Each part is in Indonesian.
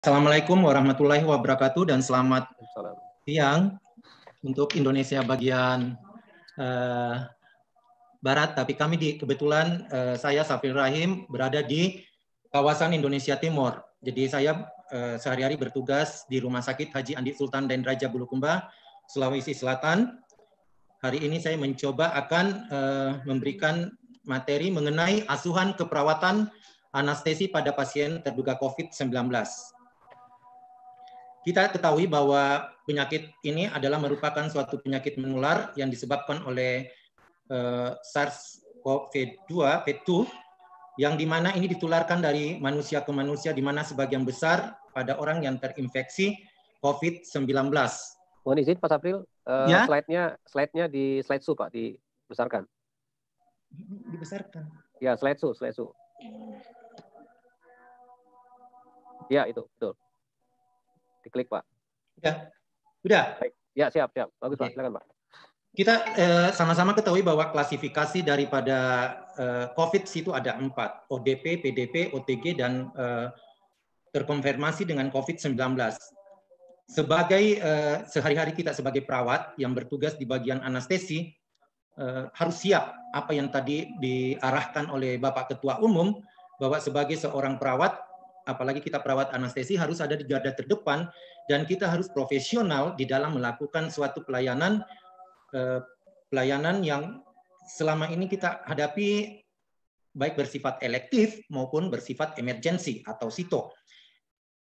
Assalamualaikum warahmatullahi wabarakatuh dan selamat Salam. siang untuk Indonesia bagian barat. Tapi kami kebetulan saya Safir Rahim berada di kawasan Indonesia Timur. Jadi saya sehari-hari bertugas di Rumah Sakit Haji Andi Sultan dan Raja Bulukumba, Sulawesi Selatan. Hari ini saya mencoba akan memberikan materi mengenai asuhan keperawatan anestesi pada pasien terduga COVID-19. Kita ketahui bahwa penyakit ini adalah merupakan suatu penyakit menular yang disebabkan oleh SARS-CoV-2, yang dimana ini ditularkan dari manusia ke manusia, di mana sebagian besar pada orang yang terinfeksi COVID-19. Mohon izin Pak Sapril, Ya? slide-nya di slide show Pak, dibesarkan. Dibesarkan. Ya, slide show. Ya, itu, betul. Diklik Pak. Ya. Udah? Baik. Ya, siap. Bagus Oke. Pak, silakan Pak. Kita sama-sama ketahui bahwa klasifikasi daripada COVID itu ada 4, ODP, PDP, OTG, dan terkonfirmasi dengan COVID-19. Sebagai sehari-hari kita sebagai perawat yang bertugas di bagian anestesi, harus siap apa yang tadi diarahkan oleh Bapak Ketua Umum, bahwa sebagai seorang perawat, apalagi kita perawat anestesi, harus ada di garda terdepan, dan kita harus profesional di dalam melakukan suatu pelayanan yang selama ini kita hadapi, baik bersifat elektif maupun bersifat emergensi atau SITO.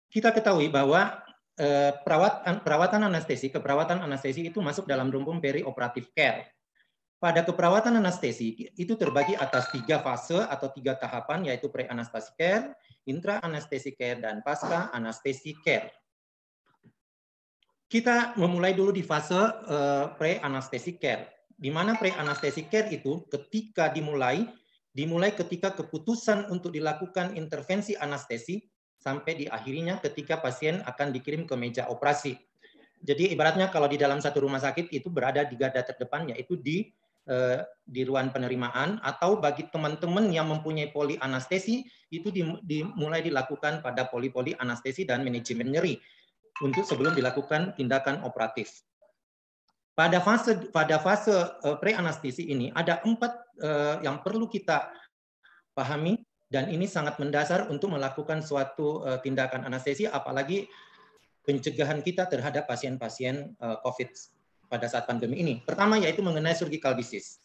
Kita ketahui bahwa keperawatan anestesi itu masuk dalam rumpun perioperatif care. Pada keperawatan anestesi itu terbagi atas 3 fase atau 3 tahapan, yaitu pre-anestesi care, intra-anestesi care, dan pasca-anestesi care. Kita memulai dulu di fase pre-anestesi care, di mana pre-anestesi care itu ketika dimulai ketika keputusan untuk dilakukan intervensi anestesi sampai di akhirnya ketika pasien akan dikirim ke meja operasi. Jadi ibaratnya kalau di dalam satu rumah sakit itu berada di garda terdepan, yaitu di ruang penerimaan, atau bagi teman-teman yang mempunyai poli anestesi itu dimulai dilakukan pada poli anestesi dan manajemen nyeri untuk sebelum dilakukan tindakan operatif. Pada fase pre-anestesi ini ada 4 yang perlu kita pahami, dan ini sangat mendasar untuk melakukan suatu tindakan anestesi, apalagi pencegahan kita terhadap pasien-pasien COVID pada saat pandemi ini. Pertama yaitu mengenai surgical disease,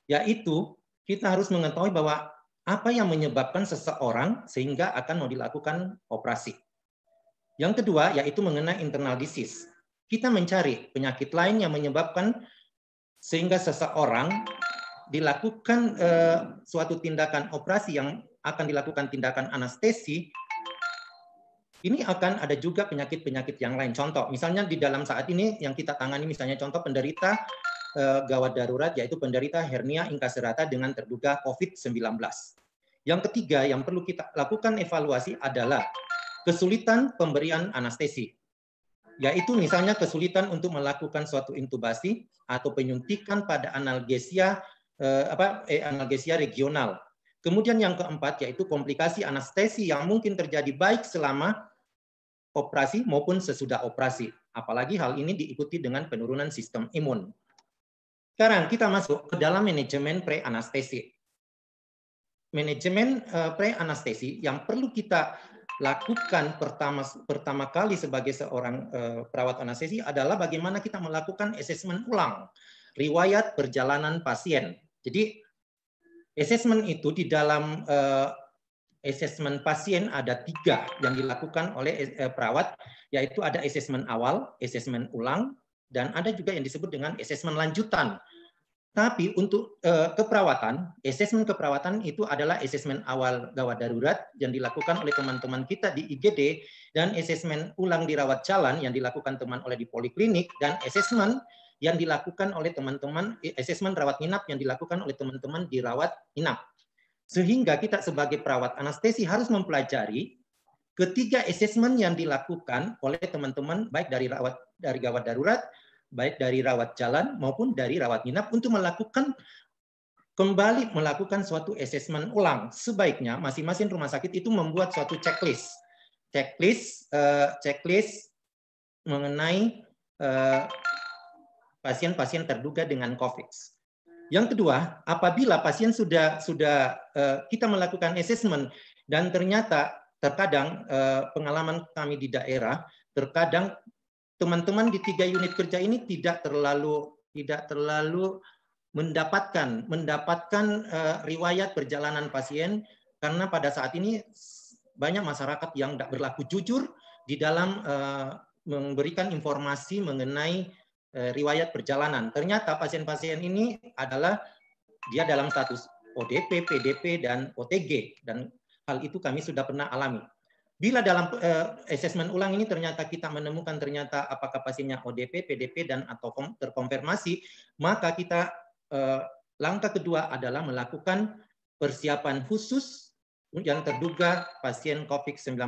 yaitu kita harus mengetahui bahwa apa yang menyebabkan seseorang sehingga akan mau dilakukan operasi. Yang kedua yaitu mengenai internal disease. Kita mencari penyakit lain yang menyebabkan sehingga seseorang dilakukan suatu tindakan operasi yang akan dilakukan tindakan anestesi. Ini akan ada juga penyakit-penyakit yang lain. Contoh, misalnya di dalam saat ini yang kita tangani, misalnya contoh penderita gawat darurat, yaitu penderita hernia inkaserata dengan terduga COVID-19. Yang ketiga yang perlu kita lakukan evaluasi adalah kesulitan pemberian anestesi, yaitu misalnya kesulitan untuk melakukan suatu intubasi atau penyuntikan pada analgesia regional. Kemudian yang keempat yaitu komplikasi anestesi yang mungkin terjadi baik selama operasi maupun sesudah operasi. Apalagi hal ini diikuti dengan penurunan sistem imun. Sekarang kita masuk ke dalam manajemen pre-anestesi. Manajemen pre-anestesi yang perlu kita lakukan pertama kali sebagai seorang perawat anestesi adalah bagaimana kita melakukan asesmen ulang riwayat perjalanan pasien. Jadi asesmen itu di dalam asesmen pasien ada 3 yang dilakukan oleh perawat, yaitu ada asesmen awal, asesmen ulang, dan ada juga yang disebut dengan asesmen lanjutan. Tapi untuk keperawatan, asesmen keperawatan itu adalah asesmen awal gawat darurat yang dilakukan oleh teman-teman kita di IGD, dan asesmen ulang di rawat jalan yang dilakukan teman oleh di poliklinik, dan asesmen yang dilakukan oleh teman-teman, asesmen rawat inap yang dilakukan oleh teman-teman di rawat inap. Sehingga kita sebagai perawat anestesi harus mempelajari ketiga asesmen yang dilakukan oleh teman-teman baik dari gawat darurat, baik dari rawat jalan maupun dari rawat inap, untuk kembali melakukan suatu asesmen ulang. Sebaiknya masing-masing rumah sakit itu membuat suatu checklist checklist mengenai pasien-pasien terduga dengan COVID. Yang kedua, apabila pasien sudah kita melakukan assessment dan ternyata terkadang pengalaman kami di daerah, terkadang teman-teman di 3 unit kerja ini tidak terlalu mendapatkan riwayat perjalanan pasien, karena pada saat ini banyak masyarakat yang tidak berlaku jujur di dalam memberikan informasi mengenai riwayat perjalanan. Ternyata pasien-pasien ini adalah dia dalam status ODP, PDP, dan OTG, dan hal itu kami sudah pernah alami. Bila dalam asesmen ulang ini ternyata kita menemukan ternyata apakah pasiennya ODP, PDP, dan atau terkonfirmasi, maka kita langkah kedua adalah melakukan persiapan khusus yang terduga pasien COVID-19.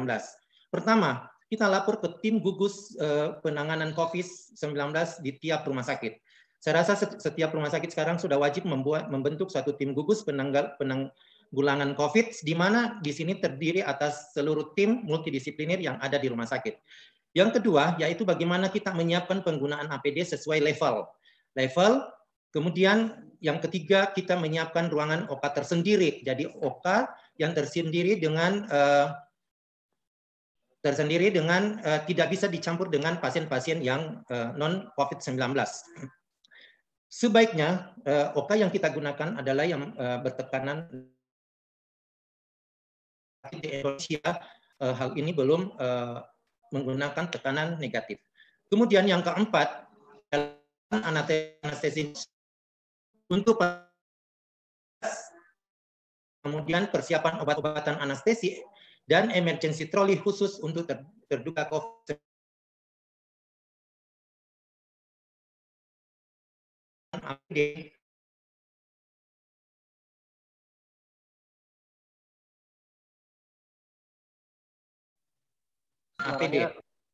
Pertama, kita lapor ke tim gugus penanganan COVID-19 di tiap rumah sakit. Saya rasa setiap rumah sakit sekarang sudah wajib membentuk suatu tim gugus penanggulangan COVID, di mana di sini terdiri atas seluruh tim multidisipliner yang ada di rumah sakit. Yang kedua, yaitu bagaimana kita menyiapkan penggunaan APD sesuai level. Kemudian yang ketiga, kita menyiapkan ruangan OKA tersendiri. Jadi OKA yang tersendiri dengan tidak bisa dicampur dengan pasien-pasien yang non-COVID-19. Sebaiknya OKA yang kita gunakan adalah yang bertekanan di Indonesia, hal ini belum menggunakan tekanan negatif. Kemudian yang keempat, anestesi untuk kemudian persiapan obat-obatan anestesi dan emergency trolley khusus untuk terduga COVID. APD.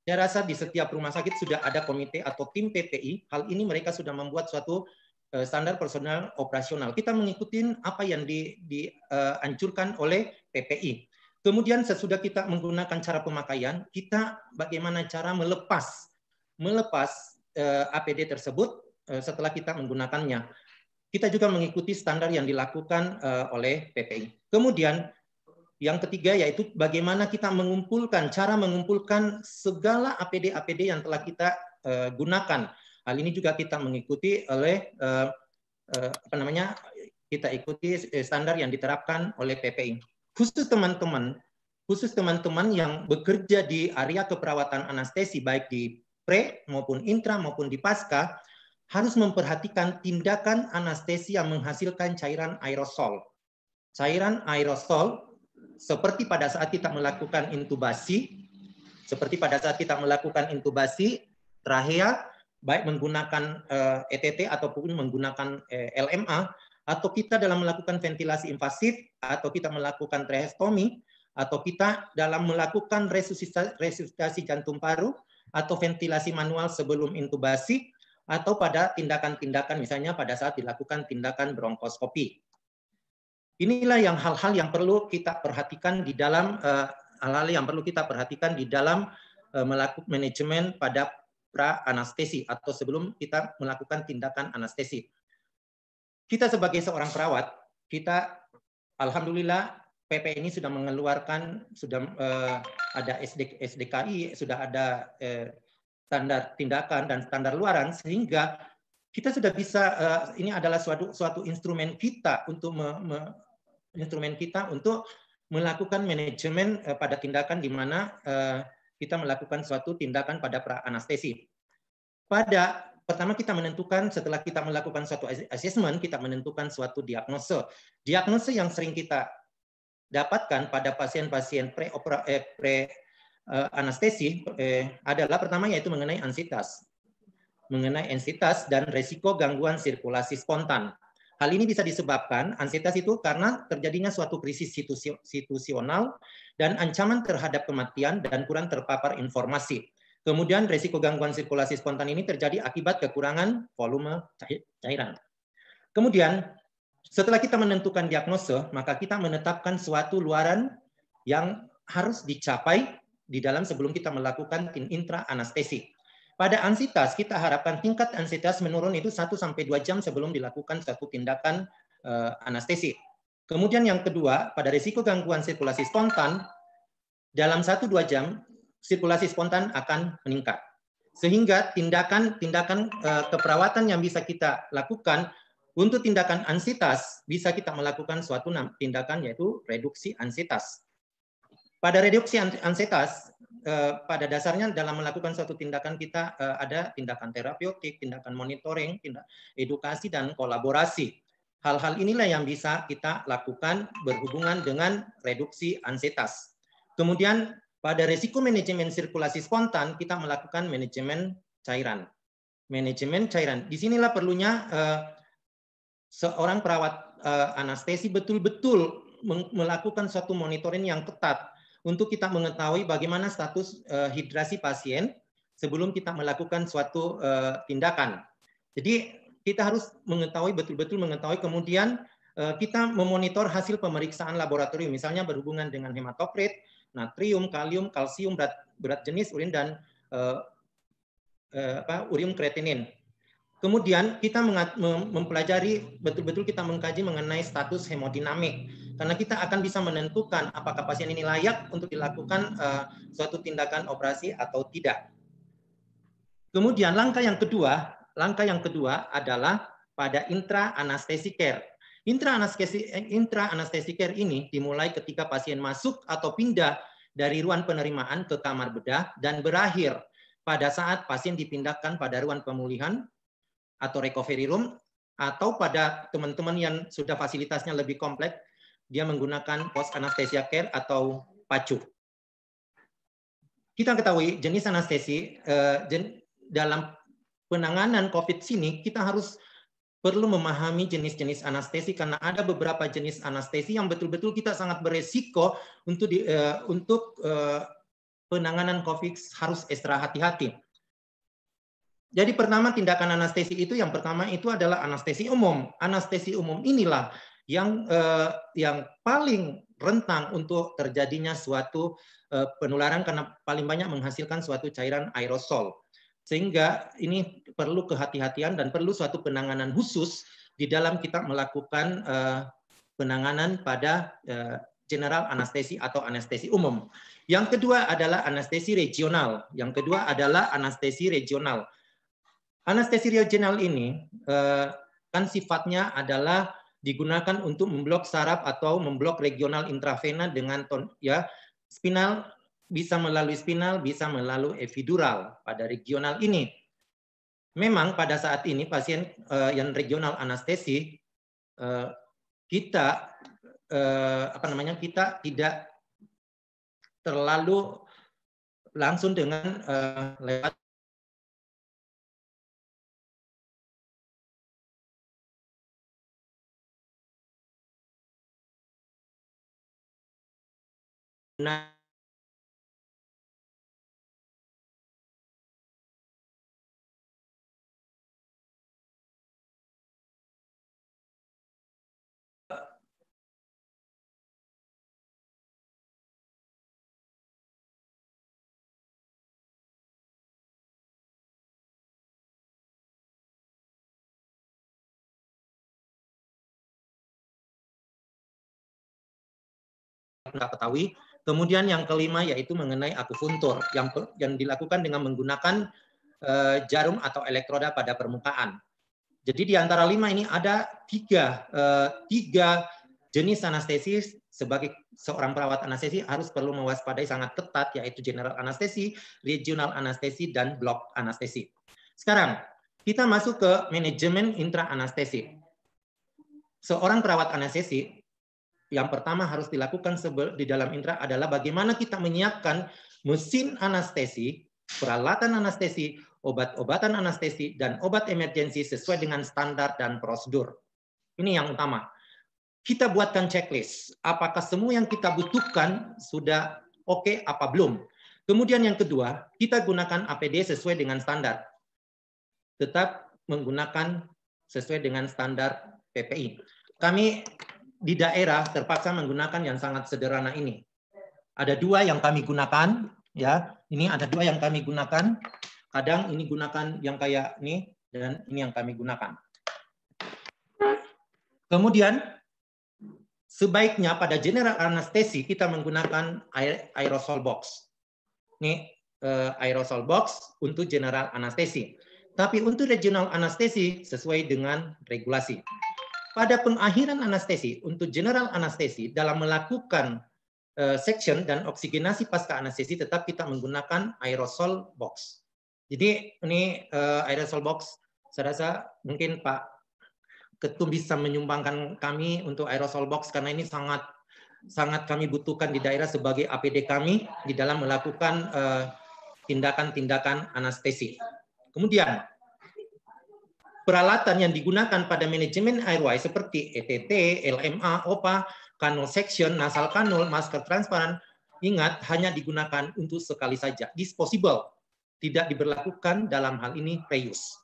Saya rasa di setiap rumah sakit sudah ada komite atau tim PPI. Hal ini mereka sudah membuat suatu standar personal operasional. Kita mengikuti apa yang dianjurkan oleh PPI. Kemudian sesudah kita menggunakan cara pemakaian, kita bagaimana cara melepas APD tersebut setelah kita menggunakannya. Kita juga mengikuti standar yang dilakukan oleh PPI. Kemudian yang ketiga yaitu bagaimana kita cara mengumpulkan segala APD yang telah kita gunakan. Hal ini juga kita mengikuti oleh kita ikuti standar yang diterapkan oleh PPI. Khusus teman-teman yang bekerja di area keperawatan anestesi baik di pre maupun intra maupun di pasca harus memperhatikan tindakan anestesi yang menghasilkan cairan aerosol. Cairan aerosol seperti pada saat kita melakukan intubasi, trachea baik menggunakan ETT ataupun menggunakan LMA, atau kita dalam melakukan ventilasi invasif, atau kita melakukan tracheostomi, atau kita dalam melakukan resusitasi jantung paru, atau ventilasi manual sebelum intubasi, atau pada tindakan-tindakan misalnya pada saat dilakukan tindakan bronkoskopi. Inilah hal-hal yang perlu kita perhatikan di dalam melakukan manajemen pada pra-anestesi atau sebelum kita melakukan tindakan anestesi. Kita sebagai seorang perawat, kita alhamdulillah PP ini sudah mengeluarkan, ada SDKI, sudah ada standar tindakan dan standar luaran, sehingga kita sudah bisa, ini adalah suatu instrumen kita untuk melakukan manajemen pada tindakan di mana kita melakukan suatu tindakan pada pra-anestesi. Pertama kita menentukan, setelah kita melakukan suatu assessment, kita menentukan suatu diagnose. Diagnose yang sering kita dapatkan pada pasien-pasien pre-anestesi adalah pertama yaitu mengenai anxietas dan resiko gangguan sirkulasi spontan. Hal ini bisa disebabkan, anxietas itu karena terjadinya suatu krisis situasional dan ancaman terhadap kematian dan kurang terpapar informasi. Kemudian resiko gangguan sirkulasi spontan ini terjadi akibat kekurangan volume cairan. Kemudian setelah kita menentukan diagnose, maka kita menetapkan suatu luaran yang harus dicapai di dalam sebelum kita melakukan intra anestesi. Pada ansitas, kita harapkan tingkat ansitas menurun itu 1-2 jam sebelum dilakukan suatu tindakan anestesi. Kemudian yang kedua, pada risiko gangguan sirkulasi spontan, dalam 1-2 jam, sirkulasi spontan akan meningkat. Sehingga tindakan keperawatan yang bisa kita lakukan untuk tindakan ansitas, bisa kita melakukan suatu tindakan yaitu reduksi ansitas. Pada reduksi ansitas, pada dasarnya dalam melakukan suatu tindakan kita ada tindakan terapeutik, tindakan monitoring, tindakan edukasi, dan kolaborasi. Hal-hal inilah yang bisa kita lakukan berhubungan dengan reduksi ansitas. Kemudian pada risiko manajemen sirkulasi spontan, kita melakukan manajemen cairan. Manajemen cairan. Disinilah perlunya seorang perawat anestesi betul-betul melakukan suatu monitoring yang ketat untuk kita mengetahui bagaimana status hidrasi pasien sebelum kita melakukan suatu tindakan. Jadi kita harus mengetahui betul-betul mengetahui, kemudian kita memonitor hasil pemeriksaan laboratorium, misalnya berhubungan dengan hematokrit, natrium, kalium, kalsium, berat jenis urin, dan urium kreatinin. Kemudian kita mempelajari betul-betul, kita mengkaji mengenai status hemodinamik, karena kita akan bisa menentukan apakah pasien ini layak untuk dilakukan suatu tindakan operasi atau tidak. Kemudian langkah yang kedua adalah pada intra anesthesia care. Intra anesthesia care ini dimulai ketika pasien masuk atau pindah dari ruang penerimaan ke kamar bedah dan berakhir pada saat pasien dipindahkan pada ruang pemulihan atau recovery room, atau pada teman-teman yang sudah fasilitasnya lebih kompleks, dia menggunakan post anesthesia care atau PACU. Kita ketahui jenis anestesi dalam penanganan COVID sini, kita harus perlu memahami jenis-jenis anestesi, karena ada beberapa jenis anestesi yang betul-betul kita sangat beresiko untuk penanganan COVID harus ekstra hati-hati. Jadi pertama, tindakan anestesi itu yang pertama itu adalah anestesi umum. Anestesi umum inilah yang paling rentan untuk terjadinya suatu penularan, karena paling banyak menghasilkan suatu cairan aerosol. Sehingga ini perlu kehati-hatian dan perlu suatu penanganan khusus di dalam kita melakukan penanganan pada general anestesi atau anestesi umum. Yang kedua adalah anestesi regional. Anestesi regional ini kan sifatnya adalah digunakan untuk memblok saraf atau memblok regional intravena dengan spinal, bisa melalui spinal, bisa melalui epidural pada regional ini. Memang pada saat ini pasien yang regional anestesi kita tidak terlalu langsung dengan lewat ketahui. Kemudian yang kelima yaitu mengenai akupuntur yang dilakukan dengan menggunakan jarum atau elektroda pada permukaan. Jadi di antara 5 ini ada tiga jenis anestesi. Sebagai seorang perawat anestesi harus perlu mewaspadai sangat ketat, yaitu general anestesi, regional anestesi, dan block anestesi. Sekarang kita masuk ke manajemen intra anestesi. Seorang perawat anestesi yang pertama harus dilakukan di dalam intra adalah bagaimana kita menyiapkan mesin anestesi, peralatan anestesi, obat-obatan anestesi, dan obat emergensi sesuai dengan standar dan prosedur. Ini yang utama. Kita buatkan checklist. Apakah semua yang kita butuhkan sudah oke apa belum? Kemudian yang kedua, kita gunakan APD sesuai dengan standar. Tetap menggunakan sesuai dengan standar PPI. Kami di daerah terpaksa menggunakan yang sangat sederhana ini. Ada 2 yang kami gunakan. Ya, ini ada dua yang kami gunakan. Kadang ini gunakan yang kayak ini dan ini yang kami gunakan. Kemudian sebaiknya pada general anestesi kita menggunakan aerosol box. Ini aerosol box untuk general anestesi. Tapi untuk regional anestesi sesuai dengan regulasi. Pada pengakhiran anestesi untuk general anestesi dalam melakukan section dan oksigenasi pasca anestesi tetap kita menggunakan aerosol box. Jadi ini aerosol box saya rasa mungkin Pak Ketum bisa menyumbangkan kami untuk aerosol box karena ini sangat kami butuhkan di daerah sebagai APD kami di dalam melakukan tindakan-tindakan anestesi. Kemudian peralatan yang digunakan pada manajemen airway seperti ETT, LMA, OPA, kanul section, nasal kanul, masker transparan, ingat hanya digunakan untuk sekali saja, disposable, tidak diberlakukan dalam hal ini reuse.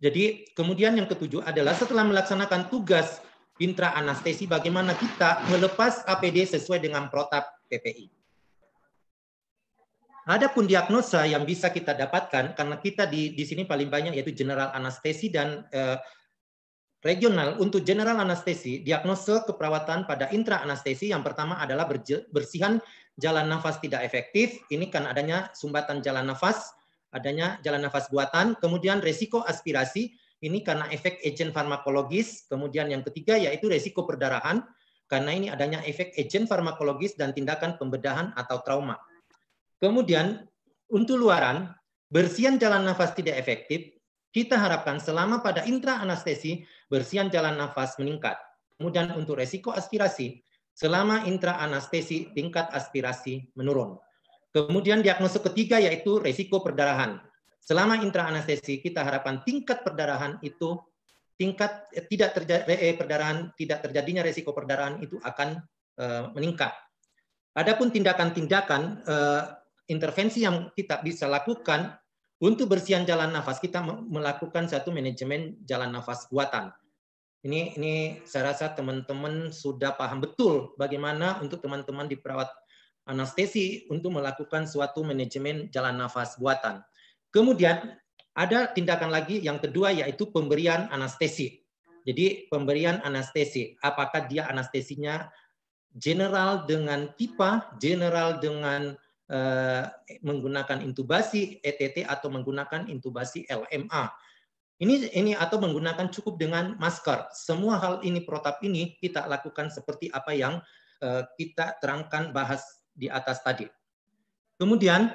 Jadi kemudian yang ketujuh adalah setelah melaksanakan tugas intra anestesi, bagaimana kita melepas APD sesuai dengan protap PPI. Adapun diagnosa yang bisa kita dapatkan, karena kita di sini paling banyak yaitu general anestesi dan regional. Untuk general anestesi, diagnosa keperawatan pada intra anestesi yang pertama adalah bersihan jalan nafas tidak efektif. Ini kan adanya sumbatan jalan nafas, adanya jalan nafas buatan. Kemudian resiko aspirasi, ini karena efek agen farmakologis. Kemudian yang ketiga yaitu resiko perdarahan, karena ini adanya efek agen farmakologis dan tindakan pembedahan atau trauma. Kemudian untuk luaran, bersihan jalan nafas tidak efektif, kita harapkan selama pada intra anestesi, bersihan jalan nafas meningkat. Kemudian untuk resiko aspirasi, selama intra anestesi, tingkat aspirasi menurun. Kemudian diagnosa ketiga yaitu resiko perdarahan. Selama intra anestesi, kita harapkan tingkat perdarahan itu, tidak terjadinya resiko perdarahan itu akan meningkat. Adapun tindakan-tindakan intervensi yang kita bisa lakukan untuk bersihan jalan nafas, kita melakukan satu manajemen jalan nafas buatan. Ini saya rasa teman-teman sudah paham betul bagaimana untuk teman-teman di perawat anestesi untuk melakukan suatu manajemen jalan nafas buatan. Kemudian ada tindakan lagi yang kedua yaitu pemberian anestesi. Jadi pemberian anestesi, apakah dia anestesinya general dengan TIPA, general dengan menggunakan intubasi ETT atau menggunakan intubasi LMA. Ini atau menggunakan cukup dengan masker. Semua hal ini protap ini kita lakukan seperti apa yang kita terangkan bahas di atas tadi. Kemudian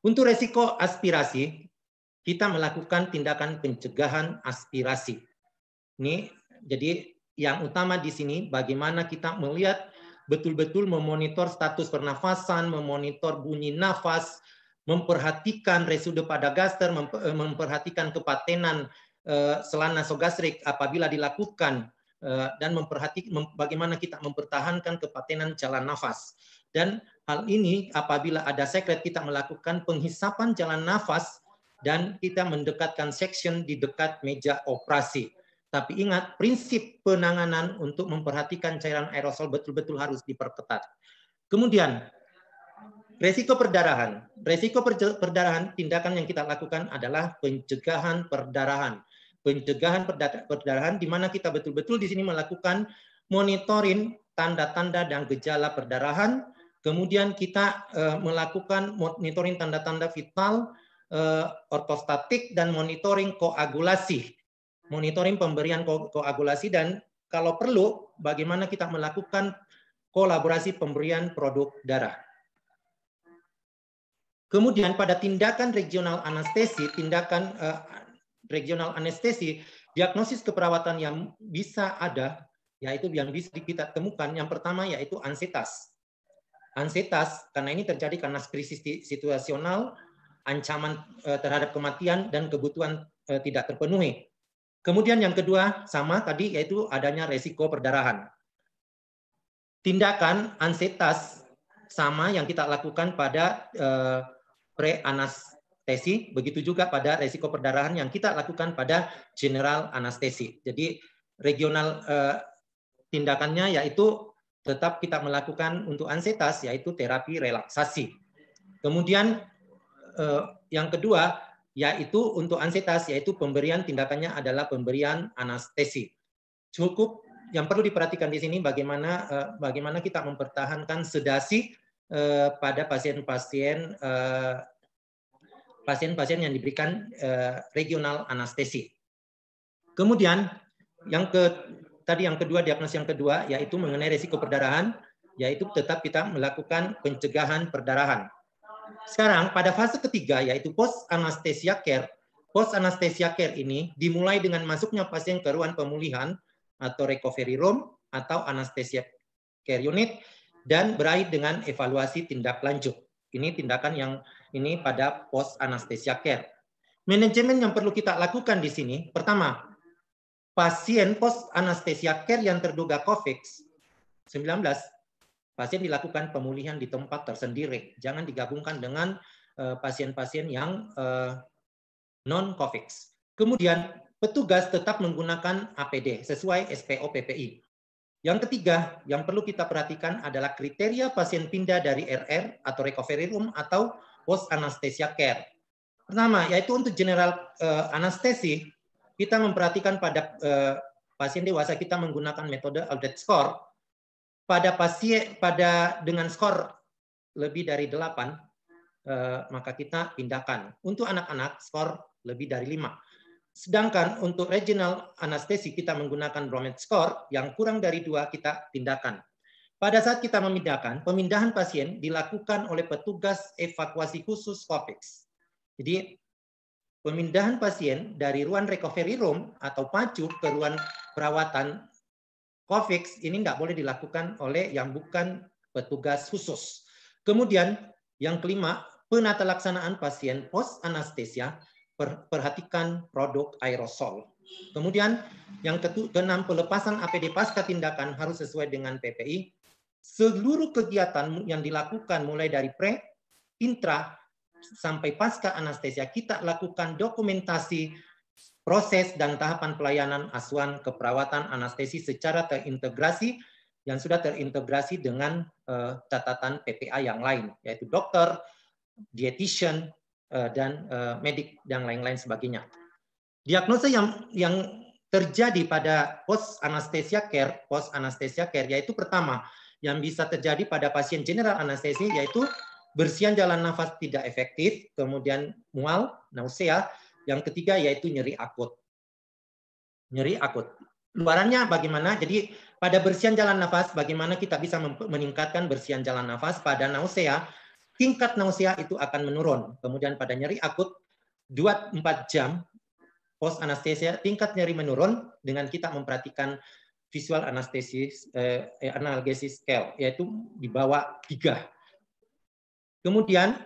untuk resiko aspirasi kita melakukan tindakan pencegahan aspirasi. Ini jadi yang utama di sini bagaimana kita melihat betul-betul memonitor status pernafasan, memonitor bunyi nafas, memperhatikan residu pada gaster, memperhatikan kepatenan selang nasogastrik apabila dilakukan, dan memperhatikan bagaimana kita mempertahankan kepatenan jalan nafas. Dan hal ini apabila ada sekret kita melakukan penghisapan jalan nafas dan kita mendekatkan section di dekat meja operasi. Tapi ingat, prinsip penanganan untuk memperhatikan cairan aerosol betul-betul harus diperketat. Kemudian, resiko perdarahan. Resiko perdarahan, tindakan yang kita lakukan adalah pencegahan perdarahan. Pencegahan perdarahan, di mana kita betul-betul di sini melakukan monitoring tanda-tanda dan gejala perdarahan. Kemudian kita melakukan monitoring tanda-tanda vital, ortostatik, dan monitoring koagulasi. Monitoring pemberian koagulasi dan kalau perlu bagaimana kita melakukan kolaborasi pemberian produk darah. Kemudian pada tindakan regional anestesi, diagnosis keperawatan yang bisa ada yaitu yang bisa kita temukan yang pertama yaitu ansetas. Ansetas karena ini terjadi karena krisis situasional, ancaman terhadap kematian dan kebutuhan tidak terpenuhi. Kemudian yang kedua sama tadi yaitu adanya resiko perdarahan. Tindakan ansetas sama yang kita lakukan pada pre-anestesi, begitu juga pada resiko perdarahan yang kita lakukan pada general anestesi. Jadi regional tindakannya yaitu tetap kita melakukan untuk ansetas yaitu terapi relaksasi. Kemudian yang kedua yaitu untuk ansietas, yaitu pemberian tindakannya adalah pemberian anestesi. Cukup yang perlu diperhatikan di sini bagaimana kita mempertahankan sedasi pada pasien-pasien yang diberikan regional anestesi. Kemudian yang kedua, diagnosis yang kedua yaitu mengenai risiko perdarahan, yaitu tetap kita melakukan pencegahan perdarahan. Sekarang pada fase ketiga yaitu post anesthesia care. Post anesthesia care ini dimulai dengan masuknya pasien ke ruang pemulihan atau recovery room atau anesthesia care unit dan berakhir dengan evaluasi tindak lanjut. Ini tindakan yang ini pada post anesthesia care. Manajemen yang perlu kita lakukan di sini, pertama, pasien post anesthesia care yang terduga COVID-19, pasien dilakukan pemulihan di tempat tersendiri. Jangan digabungkan dengan pasien-pasien yang non-COVID. Kemudian, petugas tetap menggunakan APD sesuai SPO PPI. Yang ketiga, yang perlu kita perhatikan adalah kriteria pasien pindah dari RR atau recovery room atau post anesthesia care. Pertama, yaitu untuk general anestesi, kita memperhatikan pada pasien dewasa kita menggunakan metode Aldrich score. Pada dengan skor lebih dari 8, maka kita pindahkan. Untuk anak-anak skor lebih dari 5. Sedangkan untuk regional anestesi kita menggunakan Bromed score, yang kurang dari 2 kita tindakan. Pada saat kita memindahkan, pemindahan pasien dilakukan oleh petugas evakuasi khusus COVIX. Jadi pemindahan pasien dari ruang recovery room atau PACU ke ruang perawatan COVIX ini tidak boleh dilakukan oleh yang bukan petugas khusus. Kemudian yang kelima, penata laksanaan pasien post anestesia, perhatikan produk aerosol. Kemudian yang keenam, pelepasan APD pasca tindakan harus sesuai dengan PPI. Seluruh kegiatan yang dilakukan mulai dari pre, intra, sampai pasca anestesia kita lakukan dokumentasi proses dan tahapan pelayanan asuhan keperawatan anestesi secara terintegrasi yang sudah terintegrasi dengan catatan PPA yang lain, yaitu dokter, dietitian, dan medik dan lain-lain sebagainya. Diagnosa yang terjadi pada post anesthesia care yaitu pertama yang bisa terjadi pada pasien general anestesi yaitu bersihan jalan nafas tidak efektif, kemudian mual, nausea, yang ketiga yaitu nyeri akut. Nyeri akut. Luarannya bagaimana? Jadi pada bersihan jalan nafas bagaimana kita bisa meningkatkan bersihan jalan nafas? Pada nausea tingkat nausea itu akan menurun. Kemudian pada nyeri akut 2-4 jam post anestesia tingkat nyeri menurun dengan kita memperhatikan visual anestesis analgesis scale yaitu di bawah 3. Kemudian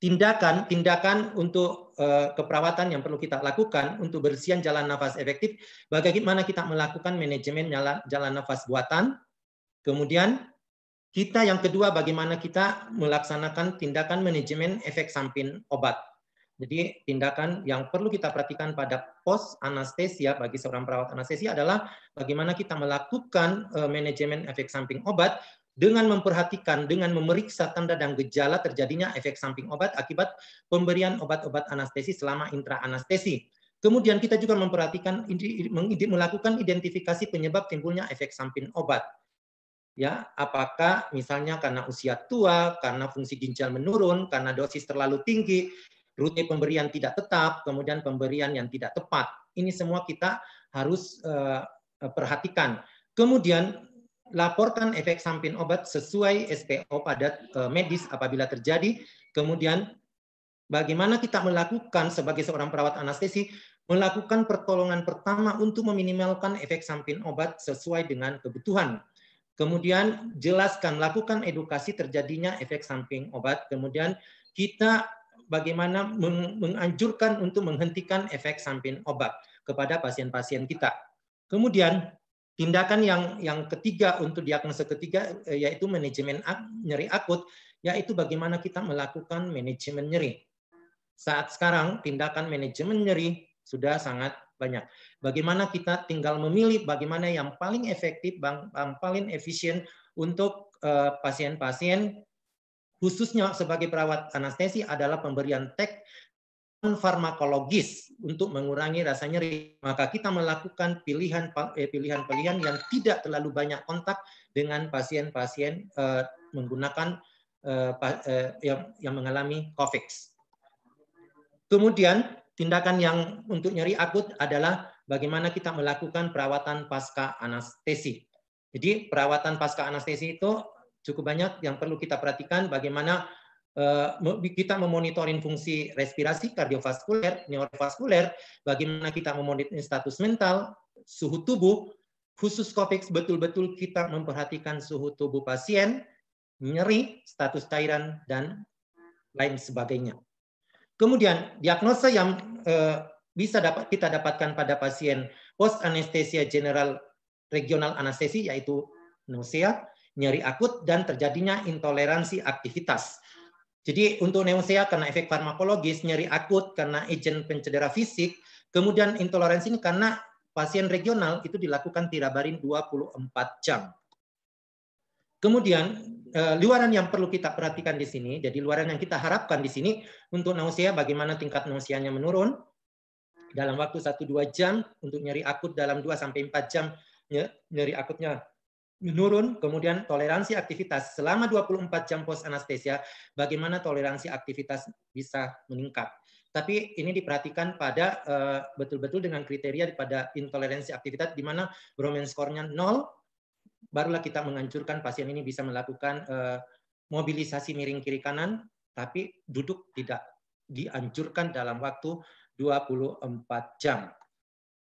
tindakan untuk keperawatan yang perlu kita lakukan untuk bersihan jalan nafas efektif, bagaimana kita melakukan manajemen jalan nafas buatan. Kemudian kita yang kedua, bagaimana kita melaksanakan tindakan manajemen efek samping obat. Jadi tindakan yang perlu kita perhatikan pada post anestesia bagi seorang perawat anestesi adalah bagaimana kita melakukan manajemen efek samping obat dengan memperhatikan, dengan memeriksa tanda dan gejala terjadinya efek samping obat akibat pemberian obat-obat anestesi selama intra-anestesi. Kemudian kita juga memperhatikan, melakukan identifikasi penyebab timbulnya efek samping obat. Ya, apakah misalnya karena usia tua, karena fungsi ginjal menurun, karena dosis terlalu tinggi, rute pemberian tidak tetap, kemudian pemberian yang tidak tepat. Ini semua kita harus perhatikan. Kemudian laporkan efek samping obat sesuai SPO pada medis apabila terjadi. Kemudian bagaimana kita melakukan sebagai seorang perawat anestesi, melakukan pertolongan pertama untuk meminimalkan efek samping obat sesuai dengan kebutuhan. Kemudian jelaskan, lakukan edukasi terjadinya efek samping obat. Kemudian kita bagaimana menganjurkan untuk menghentikan efek samping obat kepada pasien-pasien kita. Kemudian tindakan yang ketiga untuk diagnosa ketiga yaitu manajemen nyeri akut, yaitu bagaimana kita melakukan manajemen nyeri. Saat sekarang tindakan manajemen nyeri sudah sangat banyak. Bagaimana kita tinggal memilih bagaimana yang paling efektif, yang paling efisien untuk pasien-pasien khususnya sebagai perawat anestesi adalah pemberian teknik farmakologis untuk mengurangi rasa nyeri. Maka kita melakukan pilihan-pilihan yang tidak terlalu banyak kontak dengan pasien-pasien menggunakan yang mengalami COVID. Kemudian tindakan yang untuk nyeri akut adalah bagaimana kita melakukan perawatan pasca anestesi. Jadi perawatan pasca anestesi itu cukup banyak yang perlu kita perhatikan, bagaimana kita memonitoring fungsi respirasi, kardiovaskuler, neurovaskuler, bagaimana kita memonitoring status mental, suhu tubuh, khusus COVID betul-betul kita memperhatikan suhu tubuh pasien, nyeri, status cairan, dan lain sebagainya. Kemudian diagnosa yang bisa kita dapatkan pada pasien post anestesia general regional anestesi yaitu nausea, nyeri akut, dan terjadinya intoleransi aktivitas. Jadi untuk nausea karena efek farmakologis, nyeri akut karena agen pencedera fisik, kemudian intoleransi ini karena pasien regional itu dilakukan tirabarin 24 jam. Kemudian luaran yang perlu kita perhatikan di sini, jadi luaran yang kita harapkan di sini untuk nausea, bagaimana tingkat nauseanya menurun dalam waktu 1-2 jam, untuk nyeri akut dalam 2-4 jam nyeri akutnya menurun. Kemudian toleransi aktivitas selama 24 jam post anestesia, bagaimana toleransi aktivitas bisa meningkat. Tapi ini diperhatikan pada betul-betul dengan kriteria pada intoleransi aktivitas di mana Bromen score-nya 0, barulah kita menganjurkan pasien ini bisa melakukan mobilisasi miring kiri kanan, tapi duduk tidak dianjurkan dalam waktu 24 jam.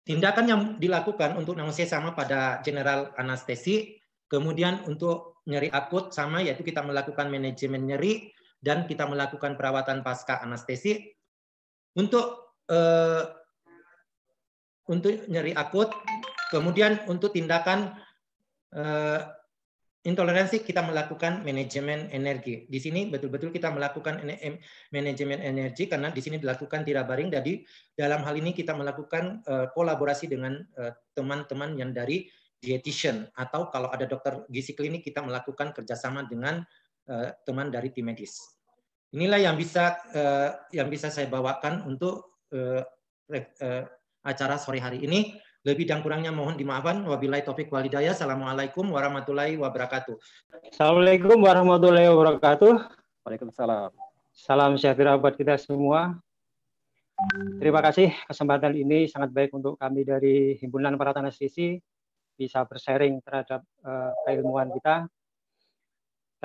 Tindakan yang dilakukan untuk nausea sama pada general anestesi. Kemudian untuk nyeri akut sama, yaitu kita melakukan manajemen nyeri dan kita melakukan perawatan pasca anestesi. Untuk nyeri akut, kemudian untuk tindakan intoleransi kita melakukan manajemen energi. Di sini betul-betul kita melakukan manajemen energi karena di sini dilakukan tirabaring. Jadi dalam hal ini kita melakukan kolaborasi dengan teman-teman yang dari dietitian, atau kalau ada dokter gizi klinik kita melakukan kerjasama dengan teman dari tim medis. Inilah yang bisa saya bawakan untuk acara sore hari ini. Lebih dan kurangnya mohon dimaafkan. Wabillahi taufik wal hidayah. Assalamualaikum warahmatullahi wabarakatuh. Assalamualaikum warahmatullahi wabarakatuh. Waalaikumsalam. Salam sejahtera buat kita semua. Terima kasih kesempatan ini sangat baik untuk kami dari Himpunan Perawat Anestesi bisa bersharing terhadap keilmuan kita.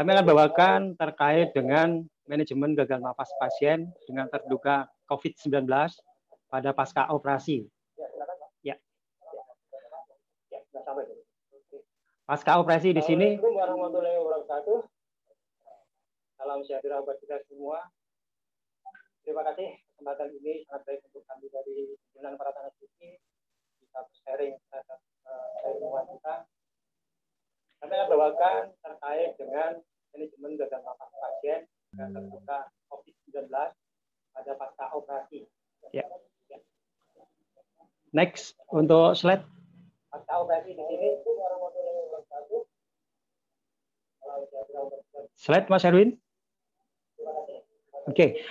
Kami akan bawakan terkait dengan manajemen gagal nafas pasien dengan terduga COVID-19 pada pasca operasi. Ya. Pasca operasi di sini. Assalamualaikum warahmatullahi wabarakatuh. Salam sejahtera buat kita semua. Terima kasih kesempatan ini sangat baik untuk kami dari Himpunan Perawat Anestesi bisa bersharing terhadap keilmuan kita. Kami akan bawakan terkait dengan manajemen gagal nafas pasien yang terduga COVID-19 pada pasca operasi. Ya. Next untuk slide. Pasca operasi di sini. Slide Mas Erwin. Oke.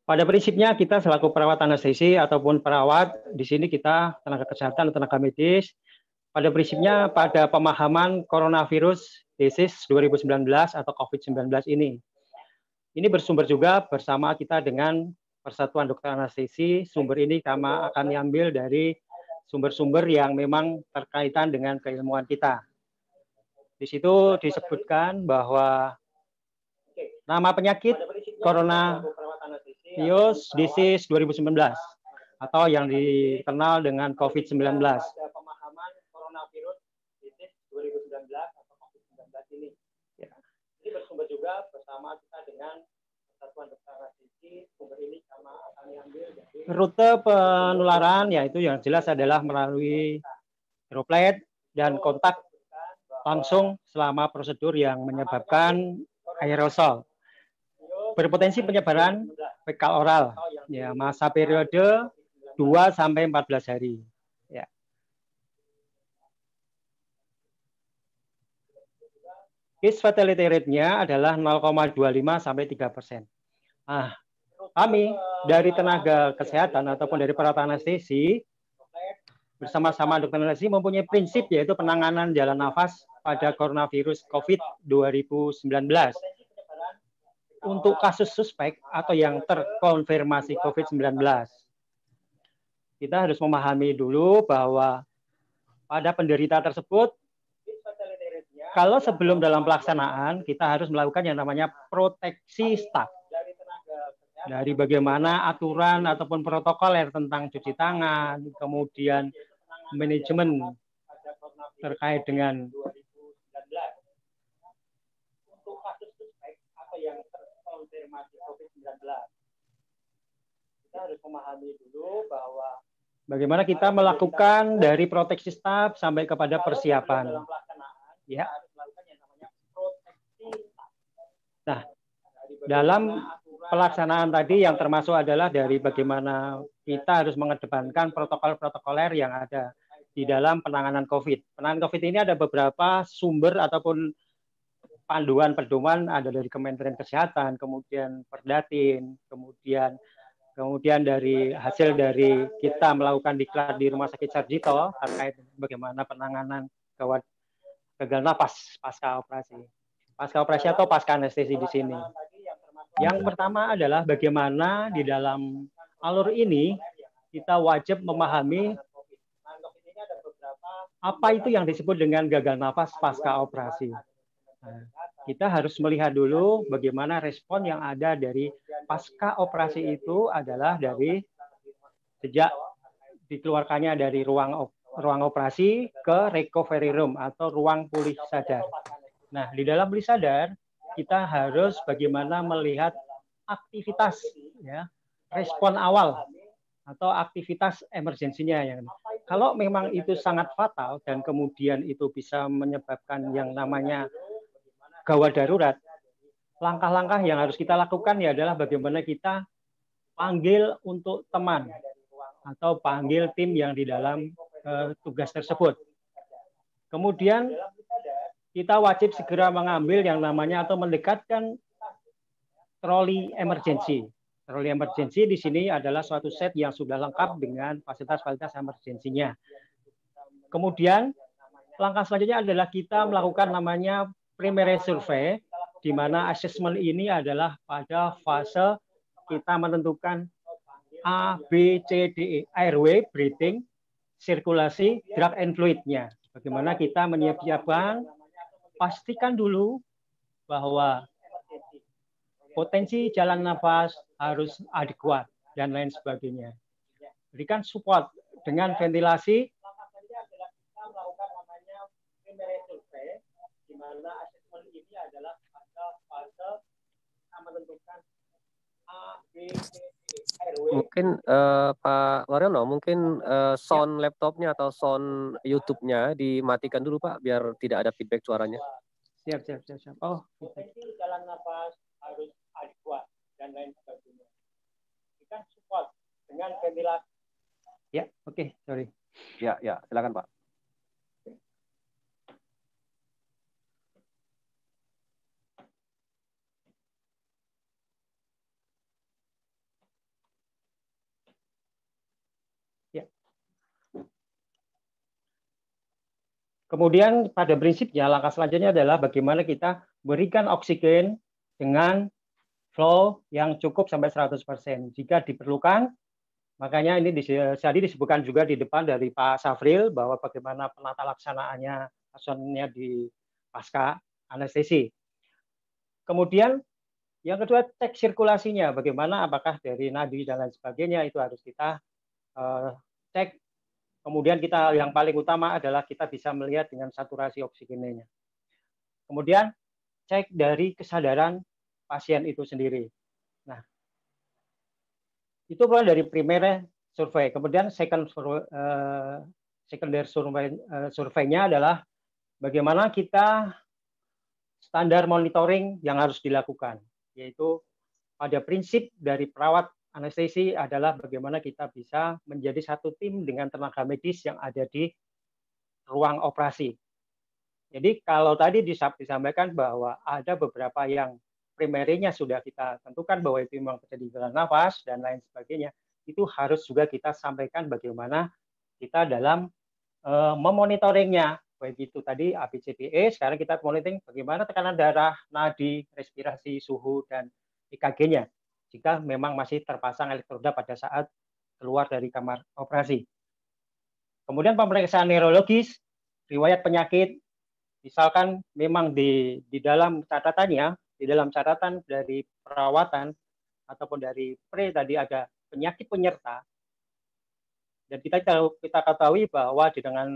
Pada prinsipnya kita selaku perawat anestesi ataupun perawat di sini kita tenaga kesehatan atau tenaga medis. Pada prinsipnya pada pemahaman coronavirus disease 2019 atau COVID-19 ini. Ini bersumber juga bersama kita dengan Persatuan Dokter Anestesi. Sumber ini kami akan diambil dari sumber-sumber yang memang terkaitan dengan keilmuan kita. Di situ disebutkan bahwa nama penyakit coronavirus disease 2019 atau yang dikenal dengan COVID-19. Coronavirus disease 2019 atau COVID-19 ini. Ya. Ini bersumber juga bersama kita dengan Persatuan Dokter Anestesi. Sumber ini sama akan diambil dari rute penularan, yaitu yang jelas adalah melalui droplet dan kontak langsung selama prosedur yang menyebabkan aerosol. Berpotensi penyebaran fekal oral, ya, masa periode 2-14 hari. Ya. case fatality rate-nya adalah 0,25 sampai 3%. Nah, kami dari tenaga kesehatan ataupun dari perawat anestesi bersama-sama dokter anestesi mempunyai prinsip yaitu penanganan jalan nafas pada coronavirus COVID 2019. Untuk kasus suspek atau yang terkonfirmasi COVID-19. Kita harus memahami dulu bahwa pada penderita tersebut, kalau sebelum dalam pelaksanaan, kita harus melakukan yang namanya proteksi staf. Dari bagaimana aturan ataupun protokoler tentang cuci tangan, kemudian manajemen terkait dengan untuk kasus suspek atau yang terkonfirmasi COVID-19. Kita harus memahami dulu bahwa bagaimana kita melakukan dari proteksi staf sampai kepada persiapan. Ya. Nah, dalam pelaksanaan tadi yang termasuk adalah dari bagaimana kita harus mengedepankan protokol-protokoler yang ada di dalam penanganan COVID. Penanganan COVID ini ada beberapa sumber ataupun panduan pedoman ada dari Kementerian Kesehatan, kemudian Perdatin, kemudian dari hasil dari kita melakukan diklat di Rumah Sakit Sarjito terkait bagaimana penanganan gawat gagal napas pasca operasi. Pasca operasi atau pasca anestesi di sini. Yang pertama adalah bagaimana di dalam alur ini kita wajib memahami apa itu yang disebut dengan gagal nafas pasca operasi. Nah, kita harus melihat dulu bagaimana respon yang ada dari pasca operasi itu adalah dari sejak dikeluarkannya dari ruang operasi ke recovery room atau ruang pulih sadar. Nah, di dalam pulih sadar kita harus bagaimana melihat aktivitas, ya, respon awal atau aktivitas emergensinya. Kalau memang itu sangat fatal dan kemudian itu bisa menyebabkan yang namanya gawat darurat, langkah-langkah yang harus kita lakukan ya adalah bagaimana kita panggil untuk teman atau panggil tim yang di dalam tugas tersebut. Kemudian kita wajib segera mengambil yang namanya atau mendekatkan troli emergensi. Troli emergensi di sini adalah suatu set yang sudah lengkap dengan fasilitas-fasilitas emergensinya. Kemudian langkah selanjutnya adalah kita melakukan namanya primary survey, di mana assessment ini adalah pada fase kita menentukan A, B, C, D, E, airway, breathing, sirkulasi, drug and fluid-nya. Bagaimana kita menyiapkan, pastikan dulu bahwa potensi jalan nafas harus adekuat dan lain sebagainya. Berikan support dengan ventilasi. Di mana asesmen ini adalah pada fase kita menentukan A, B, C, D, airway. Mungkin Pak Waryono, mungkin sound laptopnya atau sound YouTube-nya dimatikan dulu Pak, biar tidak ada feedback suaranya. Siap. Oh, potensi jalan nafas harus adekuat dan lain sebagainya. Kita support dengan ventilasi. Ya, oke, sorry. Ya, silakan Pak. Kemudian pada prinsipnya langkah selanjutnya adalah bagaimana kita berikan oksigen dengan flow yang cukup sampai 100%. Jika diperlukan, makanya ini tadi disebutkan juga di depan dari Pak Safril bahwa bagaimana penata laksanaannya pasonnya di pasca anestesi. Kemudian yang kedua cek sirkulasinya, bagaimana apakah dari nadi dan lain sebagainya itu harus kita cek. Kemudian kita yang paling utama adalah kita bisa melihat dengan saturasi oksigennya. Kemudian cek dari kesadaran pasien itu sendiri. Nah, itu mulai dari primary survei. Kemudian secondary survei-nya adalah bagaimana kita standar monitoring yang harus dilakukan, yaitu pada prinsip dari perawat anestesi adalah bagaimana kita bisa menjadi satu tim dengan tenaga medis yang ada di ruang operasi. Jadi kalau tadi disampaikan bahwa ada beberapa yang primerinya sudah kita tentukan bahwa itu memang terjadi gangguan nafas dan lain sebagainya, itu harus juga kita sampaikan bagaimana kita dalam memonitoringnya, baik itu tadi ABCDE, sekarang kita monitoring bagaimana tekanan darah, nadi, respirasi, suhu, dan EKG-nya jika memang masih terpasang elektroda pada saat keluar dari kamar operasi. Kemudian pemeriksaan neurologis, riwayat penyakit, misalkan memang di dalam catatannya, di dalam catatan dari perawatan ataupun dari tadi ada penyakit penyerta, dan kita ketahui bahwa dengan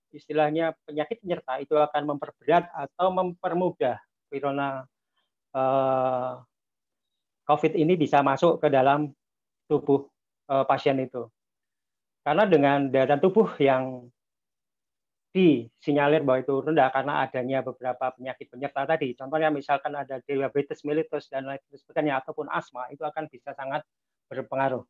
istilahnya penyakit penyerta itu akan memperberat atau mempermudah viruna COVID ini bisa masuk ke dalam tubuh pasien itu. Karena dengan daya tahan tubuh yang disinyalir bahwa itu rendah karena adanya beberapa penyakit penyerta tadi. Contohnya misalkan ada diabetes mellitus dan lain sebagainya ataupun asma, itu akan bisa sangat berpengaruh.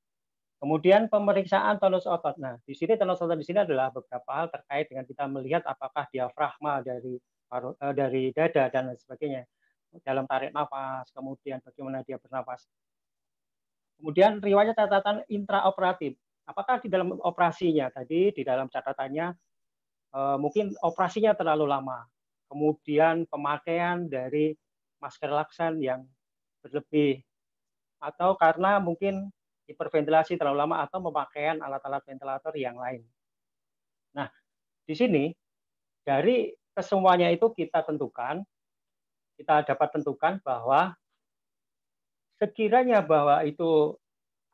Kemudian pemeriksaan tonus otot. Nah, di sini tonus otot di sini adalah beberapa hal terkait dengan kita melihat apakah diafragma dari dada dan lain sebagainya dalam tarik nafas, kemudian bagaimana dia bernafas. Kemudian riwayat catatan intraoperatif. Apakah di dalam operasinya tadi di dalam catatannya mungkin operasinya terlalu lama. Kemudian pemakaian dari masker relaksan yang berlebih atau karena mungkin hiperventilasi terlalu lama atau pemakaian alat-alat ventilator yang lain. Nah, di sini dari kesemuanya itu kita dapat tentukan bahwa sekiranya bahwa itu